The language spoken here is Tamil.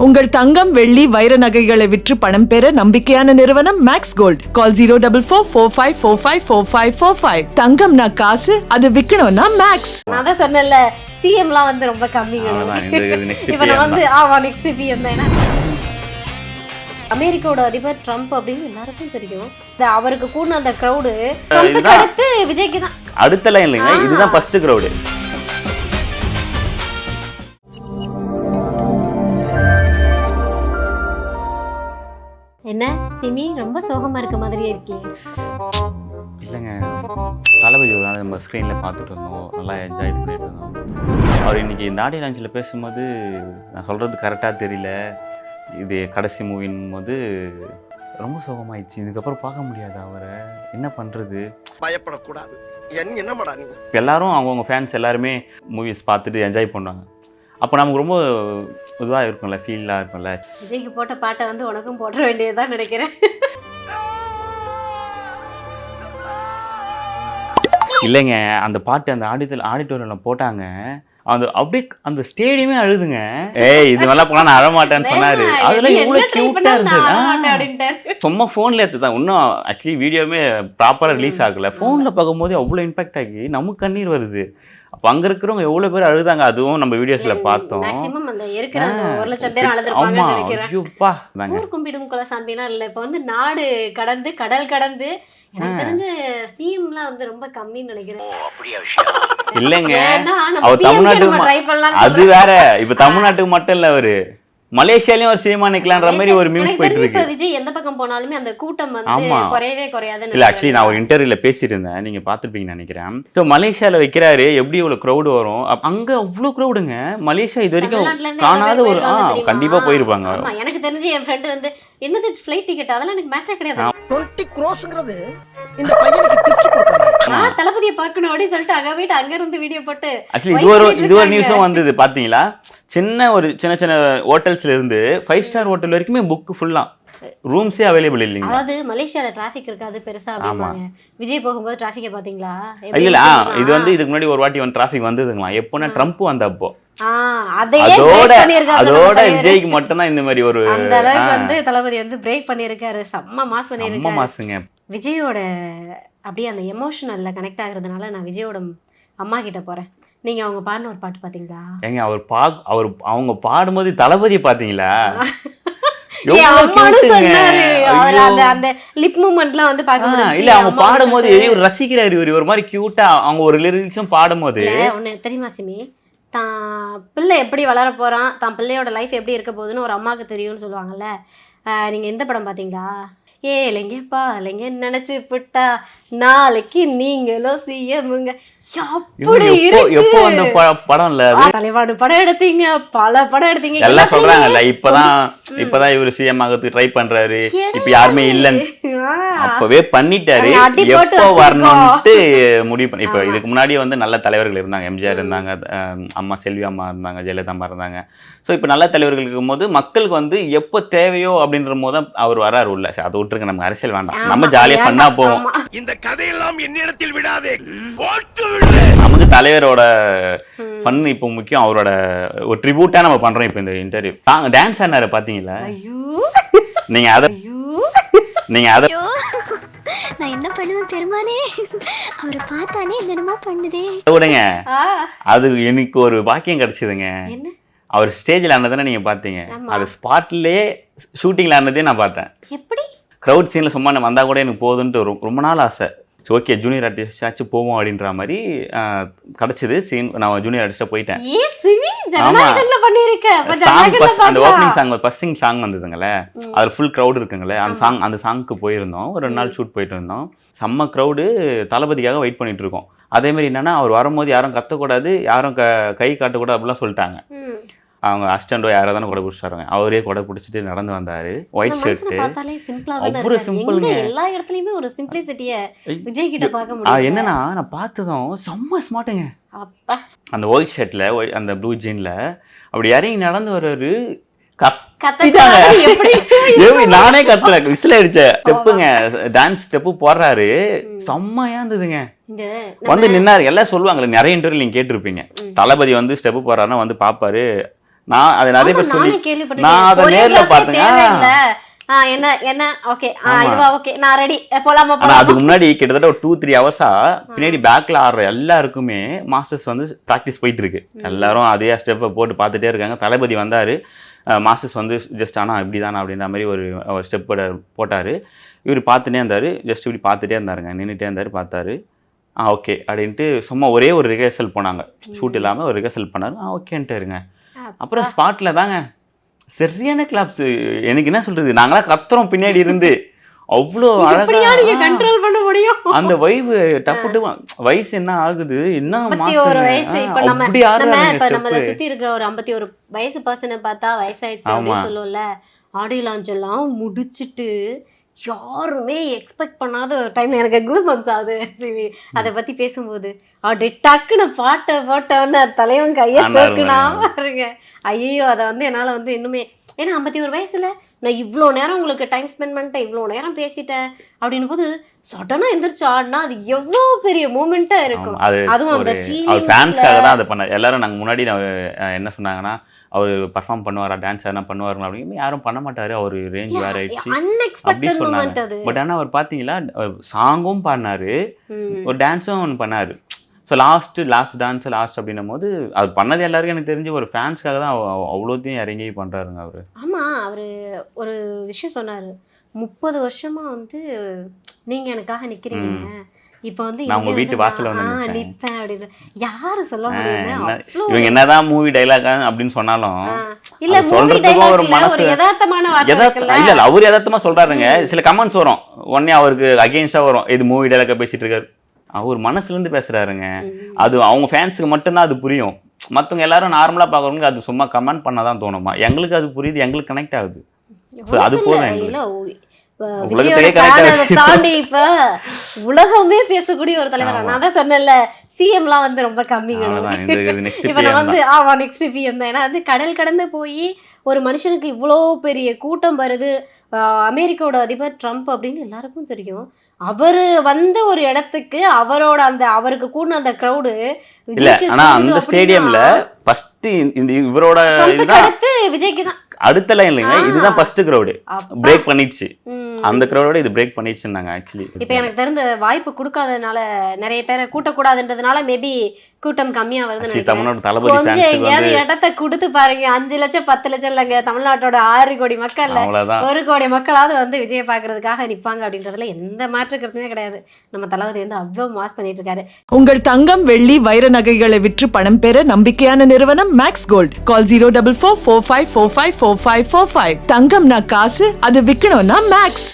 உங்கள் தங்கம் வெள்ளி வைர நகைகளை விற்று பணம் பெற நம்பிக்கையான நிறுவனம் மேக்ஸ் கோல்ட். கால் 04445454545. தங்கம்னா காசு, அது விக்கணும்னா மேக்ஸ். நான் தான் சொன்னேன்ல, சிஎம்லாம் வந்து ரொம்ப கம்மிங்க. இப்போ நான் வந்து நெக்ஸ்ட் பிஎம் தான். அமெரிக்காவோட அதிபர் ட்ரம்ப் அப்படின்னு எல்லாருக்கும் தெரியும். அவருக்கு கூட அந்த கிரௌடு அடுத்து விஜய்க்கு தான் அடுத்தலாம் இல்லைங்க, இதுதான் ஃபர்ஸ்ட் கிரௌடு. என்ன சிமி, ரொம்ப சோகமா இருக்க மாதிரியே இருக்கீங்க. இல்லைங்க, தளபதி ஒரு நாள் நம்ம ஸ்க்ரீனில் பார்த்துட்டு இருந்தோம், நல்லா என்ஜாய் பண்ணிட்டு இருந்தோம். அவர் இன்னைக்கு இந்த ஆடியோ லான்ச்சில் பேசும்போது நான் சொல்கிறது கரெக்டாக தெரியல, இது கடைசி மூவின் போது ரொம்ப சோகமாயிடுச்சு. இதுக்கப்புறம் பார்க்க முடியாது அவரை, என்ன பண்ணுறது? பயப்படக்கூடாது. என்னமாடா நீ? எல்லாரும் அவங்கவுங்க ஃபேன்ஸ் எல்லாருமே மூவிஸ் பார்த்துட்டு என்ஜாய் பண்ணுவாங்க. அப்போ நமக்கு ரொம்ப இதுவாக இருக்கும்ல, ஃபீலாக இருக்கும்ல. விஜய்க்கு போட்ட பாட்டை வந்து உனக்கும் போட வேண்டியதுதான் நினைக்கிறேன். இல்லைங்க, அந்த பாட்டு அந்த ஆடிட்டோரியமில் போட்டாங்க, அந்த அப்படியே அந்த ஸ்டேடியமே அழுதுங்க. இது நல்லா போனா நான் அழமாட்டேன்னு சொன்னாரு. அதெல்லாம் எவ்வளவு கியூட்டா இருந்தது. சும்மா போன்ல எடுத்துதான், இன்னும் ஆக்சுவலி வீடியோவே ப்ராப்பரா ரிலீஸ் ஆகல. போன்ல பார்க்கும்போது அவ்வளவு இம்பாக்ட் ஆகி நமக்கு கண்ணீர் வருது. அப்ப அங்க இருக்கிறவங்க எவ்வளவு பேர் அழுதாங்க, அதுவும் நம்ம வீடியோஸ்ல பார்த்தோம். ஆமா, ஐயோப்பா, ஊர் கும்பிடும் குலசாமிலாம் இல்ல, இப்ப வந்து நாடு கடந்து கடல் கடந்து எனக்கு தெரிஞ்ச சிஎம்லாம் வந்து ரொம்ப கம்மின்னு நினைக்கிறேன். இல்லைங்க, அவர் தமிழ்நாட்டுக்கு, அது வேற. இப்ப தமிழ்நாட்டுக்கு மட்டும் இல்ல, அவரு மலேசியாலயும் ஒரு சிஎம் நிக்கலான்ற மாதிரி ஒரு மீம்ஸ் போயிட்டு இருக்கு. விஜய் எந்த பக்கம் போனாலுமே அந்த கூட்டம் வந்து குறையவே குறையாது. இல்ல, ஆக்சுவலி நான் ஒரு இன்டர்வியூல பேசியிருந்தேன், நீங்க பாத்துருப்பீங்கன்னு நினைக்கிறேன். ஸோ மலேசியால வைக்கிறாரு, எப்படி இவ்வளவு க்ரௌடு வரும், அங்க அவ்வளவு க்ரௌடுங்க. மலேசியா இது வரைக்கும் காணாத ஒரு கண்டிப்பா போயிருப்பாங்க. எனக்கு தெரிஞ்சு என் ஃப்ரெண்டு வந்து என்னது ஃப்ளைட் டிக்கெட், அதெல்லாம் எனக்கு மேட்டரே கிடையாது. 20 crores இந்த பையனுக்கு டிப்ஸ் கொடுக்கணும். தளபதியை பார்க்கணும் அப்படி சொல்லிட்டு அங்க போயிட்டு அங்க இருந்து வீடியோ போட்டு. ஆக்சுவலி இது ஒரு நியூஸும் வந்தது பாத்தீங்களா? சின்ன சின்ன ஹோட்டல்ஸ்ல இருந்து 5 ஸ்டார் ஹோட்டல் வரைக்குமே புக் ஃபுல்லா, ரூம்ஸே அவைலபிள் இல்லைங்க. அதாவது மலேசியால டிராஃபிக் இருக்காது பெருசா அப்படிம்பாங்க. விஜய் போகும்போது டிராஃபிக்கை பாத்தீங்களா? இல்ல, இது வந்து இதுக்கு முன்னாடி ஒரு வாட்டி டிராஃபிக் வந்ததுங்களா, எப்போனா ட்ரம்ப் வந்தப்போ. அதோட விஜய்க்கு மட்டும் தான் இந்த மாதிரி ஒரு அந்த அளவுக்கு வந்து தளபதி வந்து பிரேக் பண்ணிருக்காரு. செம்ம மாஸ் பண்ணிருக்காரு. விஜயோட அப்படியே அந்த எமோஷனல்ல கனெக்ட் ஆகுறதுனால நான் விஜயோட அம்மா கிட்ட போறேன். நீங்க அவங்க பாடின ஒரு பாட்டு பாத்தீங்களா? ஏங்க, அவங்க பாடும்போது தளபதி பாத்தீங்களா? அவங்க பாடும்போது ரசிக்கிறாரு இவர், ஒரு மாதிரி கியூட்டா அவங்க ஒரு லிரிக்ஸும் பாடும்போது. ஒண்ணு தெரியுமா சிமி, தான் பிள்ளை எப்படி வளர போறான், தான் பிள்ளையோட லைஃப் எப்படி இருக்க போகுதுன்னு ஒரு அம்மாவுக்கு தெரியும்னு சொல்லுவாங்கல்ல. நீங்க எந்த படம் பாத்தீங்களா? ஏழைங்க பாலைங்க நினைச்சு விட்டா நாளைக்கு நீங்களும் சிஎம்ங்க. எப்போ அந்த படம் இல்ல, தலைவாடு படம் எடுத்தீங்க, பல படம் எடுத்தீங்க, எல்லாம் சொல்றாங்கல்ல. இப்பதான் இவரு சிஎம் ஆகிறதுக்கு ட்ரை பண்றாரு, இப்ப யாருமே இல்லன்னு அப்பவே பண்ணிட்டாரு. எப்போ வரணும்ட்டு முடிவு பண்ணி. இப்ப இதுக்கு முன்னாடி வந்து நல்ல தலைவர்கள் இருந்தாங்க, எம்ஜிஆர் இருந்தாங்க, அம்மா செல்வி அம்மா இருந்தாங்க, ஜெயலலிதா அம்மா இருந்தாங்க. ஸோ இப்போ நல்ல தலைவர்கள் இருக்கும் போது மக்களுக்கு வந்து எப்போ தேவையோ அப்படின்ற போது தான் அவர் வராரு உள்ள. அதை விட்டுருங்க, நமக்கு அரசியல் வேண்டாம், நம்ம ஜாலியாக பண்ணா போவோம். இந்த கதையெல்லாம் என்னிடத்தில் விடாதே. நமக்கு தலைவரோட ஃபன் இப்போ முக்கியம், அவரோட ஒரு ட்ரிபியூட்டா நம்ம பண்றோம். இப்போ இந்த இன்டர்வியூ டான்ஸ் ஆனாரு பாத்தீங்களா? நீங்க அத நான் என்ன பண்ணுவேன் பெருமானே, அவரை பார்த்தானே என்னமா பண்ணுதே விடுங்க. அது எனக்கு ஒரு பாக்கியம் கிடைச்சதுங்க. அவர் ஸ்டேஜில் ஆனதானே நீங்க பாத்தீங்க, அது ஸ்பாட்லயே ஷூட்டிங்ல ஆனதே நான் பார்த்தேன். எப்படி க்ரௌட் சீன்ல சும்மா வந்தா கூட எனக்கு போதுன்ட்டு ரொம்ப நாள் ஆசை. ஓகே, ஜூனியர் ஆர்டிஸ்ட் ஆச்சு போவோம் அப்படின்ற மாதிரி கிடைச்சது சீன். நான் ஜூனியர் ஆர்டிஸ்டா போயிட்டேன். அந்த ஓப்பனிங் சாங், ஃபர்ஸ்ட் சாங் வந்ததுங்களே, அதுல ஃபுல் க்ரௌட் இருக்குங்களே, அந்த சாங்க்கு போயிருந்தோம். ஒரு 2 நாள் ஷூட் போயிட்டு இருந்தோம். செம்ம க்ரௌடு, தளபதிக்காக வெயிட் பண்ணிட்டு இருக்கோம். அதே மாதிரி என்னன்னா, அவர் வரும்போது யாரும் கத்தக்கூடாது, யாரும் கை காட்டக்கூடாது அப்படிலாம் சொல்லிட்டாங்க. அவங்க அசிஸ்டண்டோ யாரோ தானே கொடை பிடிச்சாருங்க, அவரே கொடை பிடிச்சிட்டு நடந்து வந்தாரு. ஒயிட் ஷர்ட்டு, அவ்வளோ சிம்பிளுங்க. எல்லா இடத்துலயுமே ஒரு சிம்பிளிசிட்டியை விஜய் கிட்ட பார்க்க முடியும். என்னன்னா, நான் பார்த்ததும் செம்ம ஸ்மார்ட்டுங்க. அந்த ஒயிட் ஷர்ட்ல அந்த ப்ளூ ஜீன்ல அப்படி இறங்கி நடந்து வர்றாரு. நானே கத்துறேன், விசில் அடிச்சேன். ஸ்டெப்புங்க, டான்ஸ் ஸ்டெப்பு போடுறாரு, செம்மையா இருந்ததுங்க. வந்து நின்னாரு. எல்லாம் சொல்லுவாங்களே, நிறைய இன்டர்வியூ நீங்க கேட்டிருப்பீங்க, தளபதி வந்து ஸ்டெப்பு போடுறாருன்னா வந்து பாப்பாரு, நான் அதை நிறைய பேர் சொல்லி நானே கேள்விப்பட்டிருக்கேன். நான் அதை நேர்ல choreography பார்த்தேங்க. தேவையில்ல. என்ன ஓகே இதுவா ஓகே நான் ரெடி போலாமா ஆனா அதுக்கு முன்னாடி கிட்டத்தட்ட ஒரு 2-3 ஹவர்ஸா பின்னாடி பேக்ல ஆடுற எல்லாருக்குமே மாஸ்டர்ஸ் வந்து ப்ராக்டிஸ் போயிட்டு இருக்கு. எல்லாரும் அதே ஸ்டெப்பை போட்டு பார்த்துட்டே இருக்காங்க. தளபதி வந்தாரு, மாஸ்டர்ஸ் வந்து ஜஸ்ட் ஆனால் இப்படி தானே அப்படின்ற மாதிரி ஒரு ஸ்டெப் போட்டார். இவர் பார்த்துட்டே இருந்தார், ஜஸ்ட் இப்படி பார்த்துட்டே இருந்தாருங்க, நின்றுட்டே இருந்தார், பார்த்தாரு. ஓகே அப்படின்ட்டு சும்மா ஒரே ஒரு ரிஹர்சல் போனாங்க, ஷூட் இல்லாமல் ஒரு ரிஹர்சல் பண்ணார். ஓகேன்ட்டுருங்க. அப்புறம் ஸ்பாட்டில் தாங்க சரியான கிளாப்ஸ். எனக்கு என்ன சொல்கிறது, நாங்களாம் கத்துறோம் பின்னாடி இருந்து. அவ்வளோ அழகாக கண்ட்ரோல் பண்ண முடியும் அந்த வைவு. டப்பு வயசு என்ன ஆகுது, என்ன 51 வயசு. இப்ப நம்ம அப்படி சுத்தி இருக்க ஒரு 51 வயசு பர்சனை பார்த்தா வயசாயிடுச்சு அப்படின்னு சொல்லுவோம்ல. ஆடியோ லான்ச் எல்லாம் முடிச்சிட்டு யாருமே எக்ஸ்பெக்ட் பண்ணாத ஒரு டைம்ல எனக்கு கூஸ் பம்ப்ஸ் ஆகுது சிவி அதை பத்தி பேசும்போது. அப்படி டக்குன்னு போட்டவன்னு தலைவன் கையை தூக்குனா பாருங்க. ஐயோ அதை வந்து என்னால வந்து இன்னுமே, ஏன்னா 51 வயசுல நான் இவ்வளோ நேரம் உங்களுக்கு டைம் ஸ்பெண்ட் பண்ணிட்டேன், இவ்வளோ நேரம் பேசிட்டேன் அப்படின்னும் போது சடனாக எந்திரிச்சு ஆடினா அது எவ்வளோ பெரிய மூமெண்ட்டாக இருக்கும். அதுவும் அந்த ஃபேன்ஸ்க்காக தான் அதை பண்ண. எல்லாரும் நாங்கள் முன்னாடி என்ன சொன்னாங்கன்னா, அவர் பர்ஃபார்ம் பண்ணுவாரா, டான்ஸ் எதனா பண்ணுவாருங்களா அப்படின்னு. யாரும் பண்ண மாட்டாரு, அவர் ரேஞ்ச் வேற ஆயிடுச்சு அப்படி சொன்னாங்க. பட் ஆனால் அவர் பார்த்தீங்களா சாங்கும் பாடினாரு, ஒரு டான்ஸும் ஒன்று பண்ணாரு. ஸோ லாஸ்ட் டான்ஸ் அப்படின்னும் போது அது பண்ணது எல்லாருக்கும் எனக்கு தெரிஞ்சு ஒரு ஃபேன்ஸ்க்காக தான் அவ்வளோத்தையும் இறங்கி பண்ணுறாருங்க அவர். ஆமாம், அவர் ஒரு விஷயம் சொன்னார், 30 வருஷமா வந்து நீங்கள் எனக்காக நிற்கிறீங்க, இப்போ வந்து நான் உங்க வீட்டு வாசல்ல வந்து நிற்பேன் அப்படின்னு யாரு சொல்ல முடியுது. இவங்க என்னதான் மூவி டைலாக் அப்படின்னு சொன்னாலும் இல்ல சொல்றதுக்கும் ஒரு மனசு யதார்த்தமான இல்ல அவர் யதார்த்தமா சொல்றாருங்க. சில கமெண்ட்ஸ் வரும், உடனே அவருக்கு அகெயின்ஸ்டா வரும், இது மூவி டைலாக்கா பேசிட்டு இருக்காரு. அவர் மனசுல இருந்து பேசுறாருங்க. அது அவங்க ஃபேன்ஸுக்கு மட்டும்தான் அது புரியும். மற்றவங்க எல்லாரும் நார்மலா பாக்குறவங்க அது சும்மா கமெண்ட் பண்ணாதான் தோணுமா. எங்களுக்கு அது புரியுது, எங்களுக்கு கனெக்ட் ஆகுது. அது போதும். தாண்டி இப்ப உலகமே பேசக்கூடிய ஒரு தலைவர். நான் தான் சொன்னேன்ல, சிஎம்லாம் வந்து ரொம்ப கம்மி. இப்ப நான் வந்து நெக்ஸ்ட் பிஎம் தான். ஏன்னா வந்து கடல் கடந்து போய் ஒரு மனுஷனுக்கு இவ்வளோ பெரிய கூட்டம் வருது. அமெரிக்காவோட அதிபர் ட்ரம்ப் அப்படின்னு எல்லாருக்கும் தெரியும். அவரு வந்த ஒரு இடத்துக்கு அவரோட அந்த அவருக்கு கூட அந்த கிரௌடு இல்ல. ஆனா அந்த ஸ்டேடியம்ல ஃபர்ஸ்ட் இந்த இவரோட அடுத்து விஜய்க்கு தான் அடுத்த லைன் இல்லைங்க, இதுதான் ஃபர்ஸ்ட் கிரௌடு பிரேக் பண்ணிடுச்சு. அந்த கிரௌடோட இது பிரேக் பண்ணிடுச்சுன்னாங்க. ஆக்சுவலி இப்போ எனக்கு தெரிந்த வாய்ப்பு கொடுக்காதனால நிறைய பேரை கூட்டக்கூடாதுன்றதுனால மேபி கூட்டம் கம்மியா வருது. தமிழ்நாடு தளபதி கொஞ்சம் எங்கேயாவது இடத்த கொடுத்து பாருங்க. 5 லட்சம் 10 லட்சம் இல்லைங்க, தமிழ்நாட்டோட 6 கோடி மக்கள் 1 கோடி மக்களாவது வந்து விஜய் பாக்குறதுக்காக நிப்பாங்க அப்படின்றதுல எந்த மாற்று கருத்துமே கிடையாது. நம்ம தளபதி வந்து அவ்வளவு மாஸ் பண்ணிட்டு இருக்காரு. உங்கள் தங்கம் வெள்ளி வைர நகைகளை விற்று பணம் பெற நம்பிக்கையான நிறுவனம் மேக்ஸ் கோல்ட். கால் 04445454545. தங்கம்னா காசு, அது விற்கணும்னா மேக்ஸ்.